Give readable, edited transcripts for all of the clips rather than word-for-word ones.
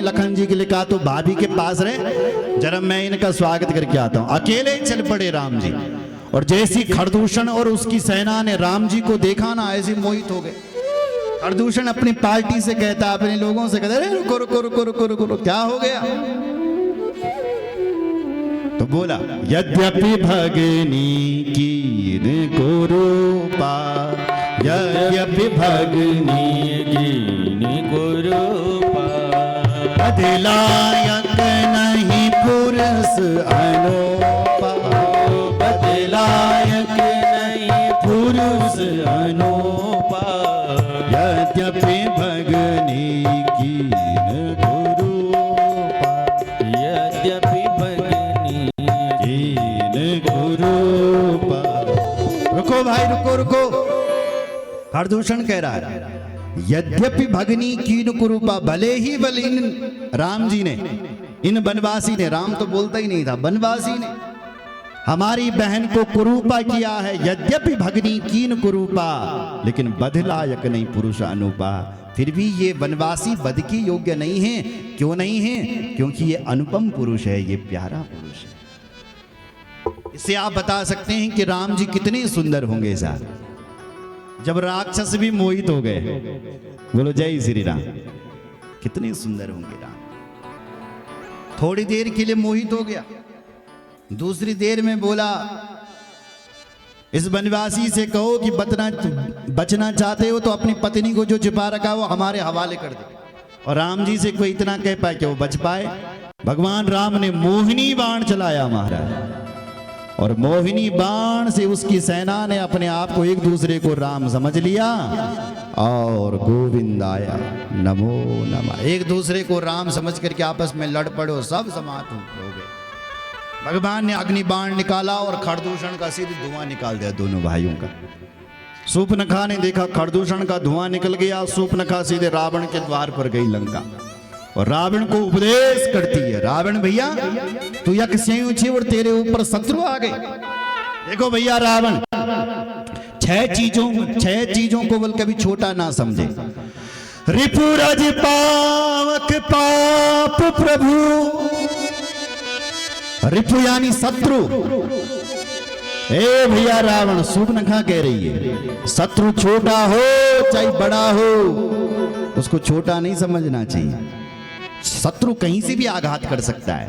लखन जी के लिए कहा तो भाभी के पास रहे, जरा मैं इनका स्वागत करके आता हूं। अकेले ही चल पड़े राम जी, और जैसी खरदूषण और उसकी सेना ने राम जी को देखा ना, ऐसे मोहित हो गए। खरदूषण अपनी पार्टी से कहता, अपने लोगों से कहता, अरे रुको रुको रुको रुको रुको रुको, क्या हो गया? तो बोला, यद्यपि भगनी कीन कुरूपा, यद्यपि भगनी कीन कुरूपा, बदलायक नहीं पुरुष अनूपा, बदलायक नहीं पुरुष अनूपा, यद्यपि भगनी कीन कुरूपा, यद्यपि भगनी कीन कुरूपा। रुको भाई, रुको रुको। खरदूषण कह रहा है, यद्यपि भगनी कीन कुरूपा, भले ही भले इन राम जी ने, इन बनवासी ने, राम तो बोलता ही नहीं था, बनवासी ने हमारी बहन को कुरूपा किया है। यद्यपि भगनी कीन कुरूपा, लेकिन बधलायक नहीं पुरुष अनुपा। फिर भी ये बनवासी बध के योग्य नहीं है। क्यों नहीं है? क्योंकि ये अनुपम पुरुष है, ये प्यारा पुरुष है। इससे आप बता सकते हैं कि राम जी कितने सुंदर होंगे साहब। जब राक्षस भी मोहित हो गए, बोलो जय श्री राम, कितने सुंदर होंगे राम। थोड़ी देर के लिए मोहित हो गया, दूसरी देर में बोला, इस बनवासी से कहो कि बचना चाहते हो तो अपनी पत्नी को जो छिपा रखा वो हमारे हवाले कर दे। और राम जी से कोई इतना कह पाए कि वो बच पाए? भगवान राम ने मोहिनी बाण चलाया महाराज, और मोहिनी बाण से उसकी सेना ने अपने आप को एक दूसरे को राम समझ लिया, और गोविंद आया नमो नमः। एक दूसरे को राम समझ करके आपस में लड़ पड़ो, सब समाप्त हो गए। भगवान ने अग्नि बाण निकाला और खरदूषण का सीधे धुआं निकाल दिया दोनों भाइयों का। सूर्पनखा ने देखा खरदूषण का धुआं निकल गया, सूर्पनखा सीधे रावण के द्वार पर गई लंका, और रावण को उपदेश करती है, रावण भैया तू यज्ञ छे और तेरे ऊपर शत्रु आ गए। देखो भैया रावण, छह चीजों को बल कभी छोटा ना समझे। रिपुरज पावक पाप प्रभु, रिपु यानी शत्रु। ए भैया रावण, सूर्पनखा कह रही है, शत्रु छोटा हो चाहे बड़ा हो, उसको छोटा नहीं समझना चाहिए। शत्रु कहीं से भी आघात कर सकता है।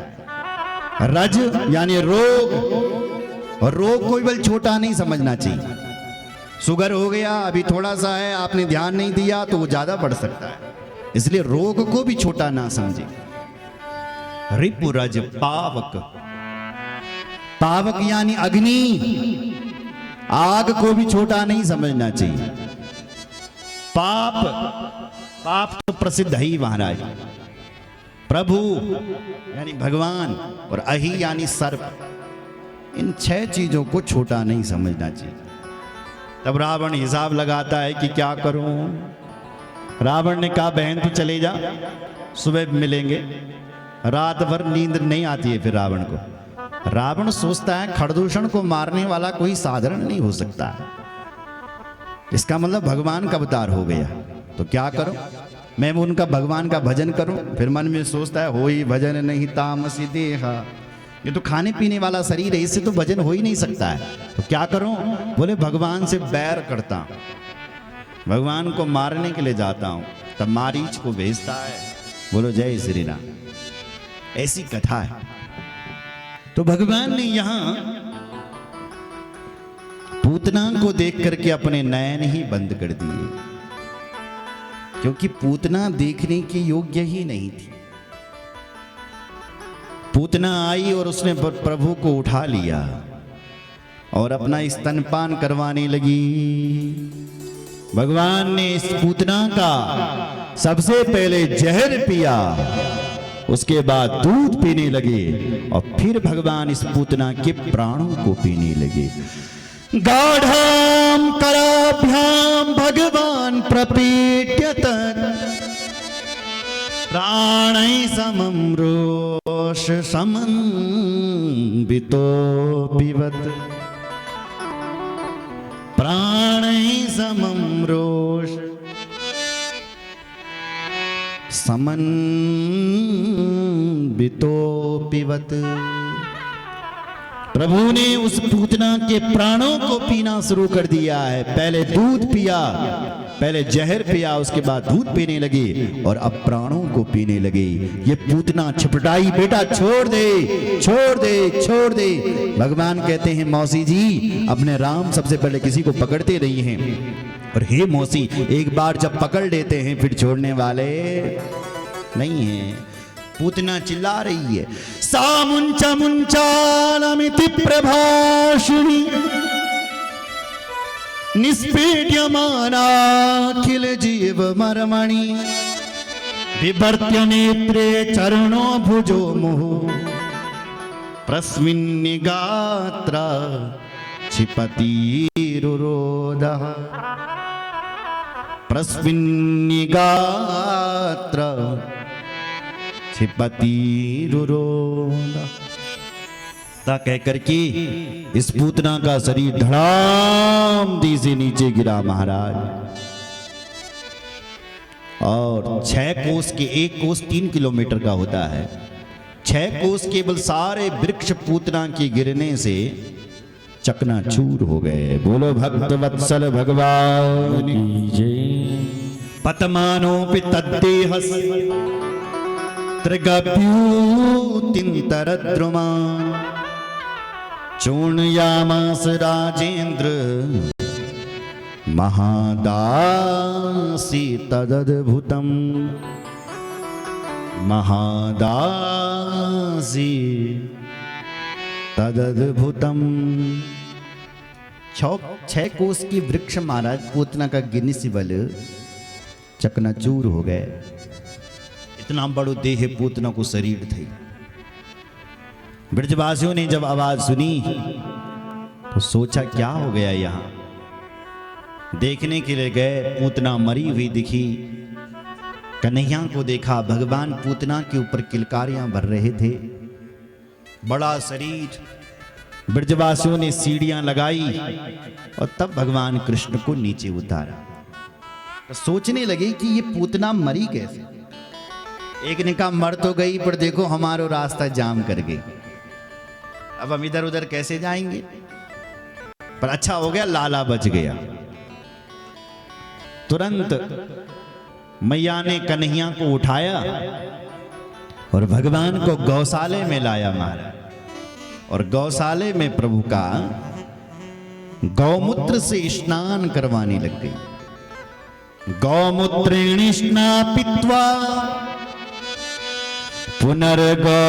रज यानी रोग, और रोग कोई बल छोटा नहीं समझना चाहिए। शुगर हो गया, अभी थोड़ा सा है, आपने ध्यान नहीं दिया तो वो ज्यादा बढ़ सकता है, इसलिए रोग को भी छोटा ना समझे। रिपुरज पावक, पावक यानी अग्नि, आग को भी छोटा नहीं समझना चाहिए। पाप, पाप तो प्रसिद्ध ही महाराज। प्रभु यानी भगवान, और अहि यानी सर्प। इन छह चीजों को छोटा नहीं समझना चाहिए। तब रावण हिसाब लगाता है कि क्या करूं। रावण ने कहा, बहन तू चले जा, सुबह मिलेंगे। रात भर नींद नहीं आती है फिर रावण को। रावण सोचता है खरदूषण को मारने वाला कोई साधारण नहीं हो सकता है, इसका मतलब भगवान का अवतार हो गया। तो क्या करूं, मैं उनका भगवान का भजन करूं। फिर मन में सोचता है, होई भजन नहीं तामसी देहा, ये तो खाने पीने वाला शरीर है, इससे तो भजन हो ही नहीं सकता है। तो क्या करूं? बोले भगवान से बैर करता हूं, भगवान को मारने के लिए जाता हूं। तब मारीच को भेजता है। बोलो जय श्री राम। ऐसी कथा है। तो भगवान ने यहां पूतना को देख करके अपने नयन ही बंद कर दिए, क्योंकि पूतना देखने के योग्य ही नहीं थी। पूतना आई और उसने प्रभु को उठा लिया और अपना स्तनपान करवाने लगी। भगवान ने इस पूतना का सबसे पहले जहर पिया, उसके बाद दूध पीने लगे, और फिर भगवान इस पूतना के प्राणों को पीने लगे। गाढ़ाम कराभ्याम भगवान प्रपीड्यत, प्राणै समं रोष समन्वितो पिबत, प्राणै समं रोष समन्वितोऽपिवत्। प्रभु ने उस पूतना के प्राणों को पीना शुरू कर दिया है। पहले दूध पिया, पहले जहर पिया, उसके बाद दूध पीने लगे और अब प्राणों को पीने लगे। ये पूतना छपटाई, बेटा छोड़ दे, छोड़ दे, छोड़ दे। भगवान कहते हैं मौसी जी, अपने राम सबसे पहले किसी को पकड़ते नहीं हैं, और हे मौसी, एक बार जब पकड़ लेते हैं फिर छोड़ने वाले नहीं हैं। पूतना चिल्ला रही है, सा मुंचा मुंचालमिति प्रभाषिणी निष्पीड्यमानाखिल जीव मर्मणि विवर्त्य नेत्रे चरणो भुजो मुहुः प्रस्मिन्निगात्र क्षिपतिरुरोधः प्रस्मिन्निगात्र क्षिपतिरुरोधः। कह करके इस पूतना का शरीर धड़ाम दी से नीचे गिरा महाराज। और 6 कोस के, 1 कोस 3 किलोमीटर का होता है, 6 कोस केवल सारे वृक्ष पूतना के गिरने से चकनाचूर हो गए। बोलो भक्त वत्सल भगवान की जय। पतमानोऽपि तद्देहस् त्रिगभ्यूतिन्तरद्रुमा चूर्णयामास राजेन्द्र महादासी तदद्भुतम् महादासी तदद्भुतम्। 6 कोस की वृक्ष महाराज पूतना का गिरने से बल चकनाचूर हो गए। इतना बड़ो देह पूतना को शरीर थे। ब्रजवासियों ने जब आवाज सुनी तो सोचा क्या हो गया यहाँ। देखने के लिए गए, पूतना मरी हुई दिखी। कन्हैया को देखा, भगवान पूतना के ऊपर किलकारियां भर रहे थे, बड़ा शरीर। ब्रजवासियों ने सीढ़ियां लगाई और तब भगवान कृष्ण को नीचे उतारा। तो सोचने लगे कि ये पूतना मरी कैसे। एक ने कहा मर तो गई, पर देखो हमारा रास्ता जाम कर गई, अब हम इधर उधर कैसे जाएंगे। पर अच्छा हो गया, लाला बच गया। तुरंत मैया ने कन्हैया को उठाया और भगवान को गौशाले में लाया महाराज। और गौशाले में प्रभु का गौमूत्र से स्नान करवाने लग गई। गौमूत्रेण स्नापित्वा पुनर्गौ